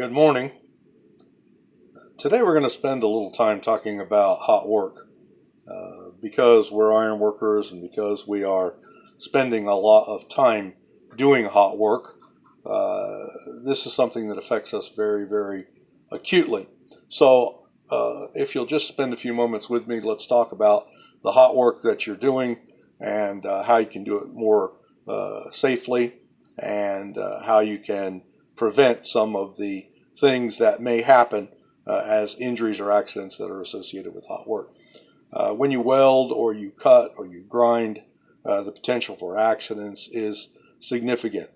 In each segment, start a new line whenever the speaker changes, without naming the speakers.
Good morning. Today we're going to spend a little time talking about hot work. Because we're iron workers and because we are spending a lot of time doing hot work, this is something that affects us very, very acutely. So if you'll just spend a few moments with me, let's talk about the hot work that you're doing and how you can do it more safely and how you can prevent some of the things that may happen as injuries or accidents that are associated with hot work. When you weld or you cut or you grind, the potential for accidents is significant.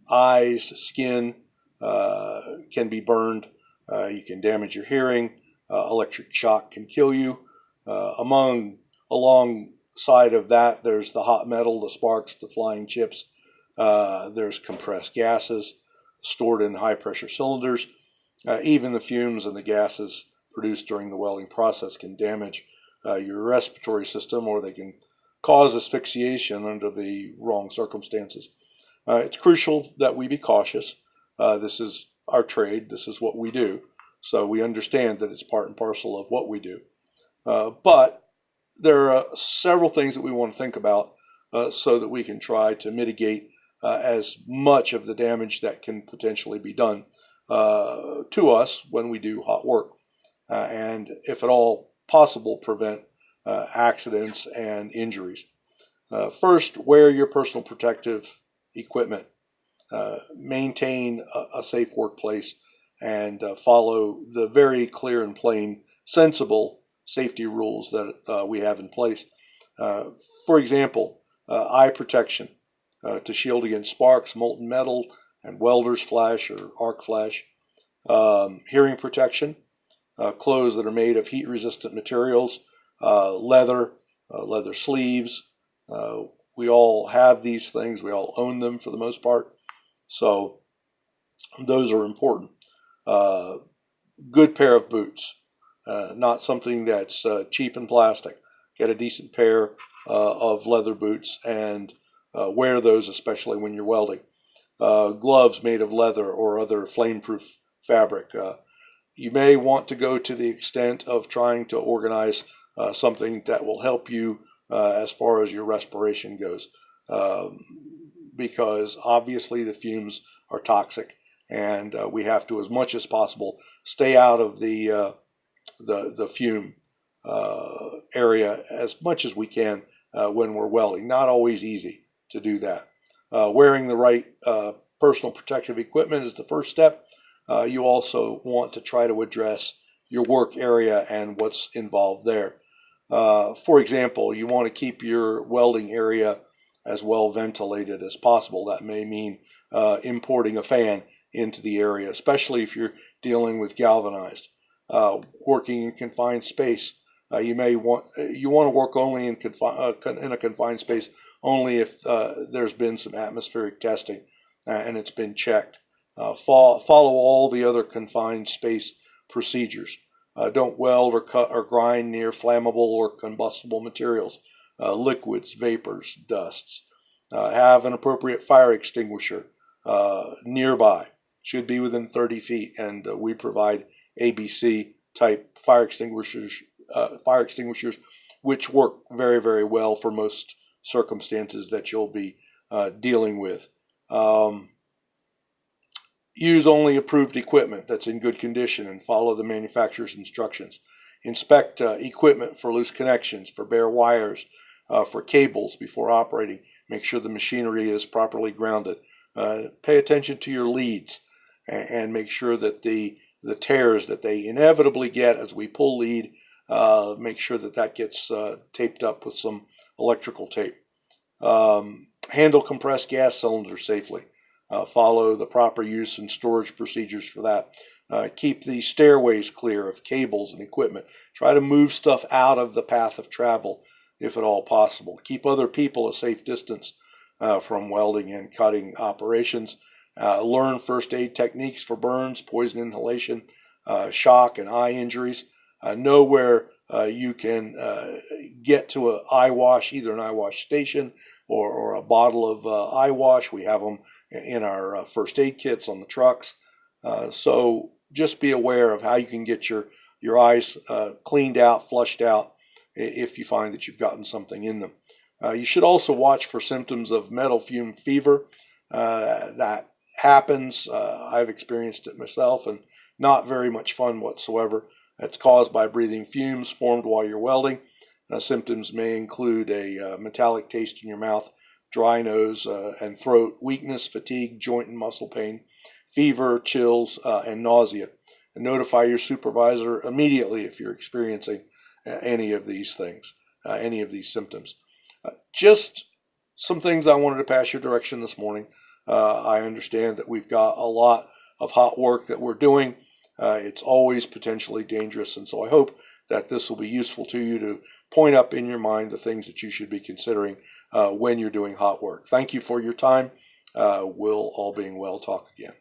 Eyes, skin can be burned. You can damage your hearing. Electric shock can kill you. Alongside of that, there's the hot metal, the sparks, the flying chips. There's compressed gases stored in high pressure cylinders. Even the fumes and the gases produced during the welding process can damage your respiratory system, or they can cause asphyxiation under the wrong circumstances. It's crucial that we be cautious. This is our trade. This is what we do. So we understand that it's part and parcel of what we do. But there are several things that we want to think about so that we can try to mitigate as much of the damage that can potentially be done to us when we do hot work. And if at all possible, prevent accidents and injuries. First, wear your personal protective equipment. Maintain a safe workplace and follow the very clear and plain, sensible safety rules that we have in place. For example, eye protection to shield against sparks, molten metal, and welder's flash or arc flash. Hearing protection, clothes that are made of heat-resistant materials, leather sleeves. We all have these things. We all own them for the most part. So those are important. Good pair of boots, not something that's cheap and plastic. Get a decent pair of leather boots and wear those, especially when you're welding. Gloves made of leather or other flame-proof fabric. You may want to go to the extent of trying to organize something that will help you as far as your respiration goes, because obviously the fumes are toxic, and we have to, as much as possible, stay out of the fume area as much as we can when we're welding. Not always easy to do that. Wearing the right personal protective equipment is the first step. You also want to try to address your work area and what's involved there. For example, you want to keep your welding area as well ventilated as possible. That may mean importing a fan into the area, especially if you're dealing with galvanized. Working in confined space, you want to work only in a confined space only if there's been some atmospheric testing and it's been checked. Follow all the other confined space procedures. Don't weld or cut or grind near flammable or combustible materials, liquids, vapors, dusts. Have an appropriate fire extinguisher nearby. Should be within 30 feet, and we provide ABC type fire extinguishers, which work very, very well for most circumstances that you'll be dealing with. Use only approved equipment that's in good condition and follow the manufacturer's instructions. Inspect equipment for loose connections, for bare wires, for cables before operating. Make sure the machinery is properly grounded. Pay attention to your leads and make sure that the tears that they inevitably get as we pull lead, make sure that gets taped up with some electrical tape. Handle compressed gas cylinders safely. Follow the proper use and storage procedures for that. Keep the stairways clear of cables and equipment. Try to move stuff out of the path of travel if at all possible. Keep other people a safe distance from welding and cutting operations. Learn first aid techniques for burns, poison inhalation, shock, and eye injuries. Know where you can get to either an eye wash station or a bottle of eye wash. We have them in our first aid kits on the trucks. So just be aware of how you can get your eyes cleaned out, flushed out, if you find that you've gotten something in them. You should also watch for symptoms of metal fume fever. That happens. I've experienced it myself, and not very much fun whatsoever. It's caused by breathing fumes formed while you're welding. Symptoms may include a metallic taste in your mouth, dry nose and throat, weakness, fatigue, joint and muscle pain, fever, chills, and nausea. And notify your supervisor immediately if you're experiencing any of these things, any of these symptoms. Just some things I wanted to pass your direction this morning. I understand that we've got a lot of hot work that we're doing. It's always potentially dangerous, and so I hope that this will be useful to you to point up in your mind the things that you should be considering when you're doing hot work. Thank you for your time. We'll, all being well, talk again.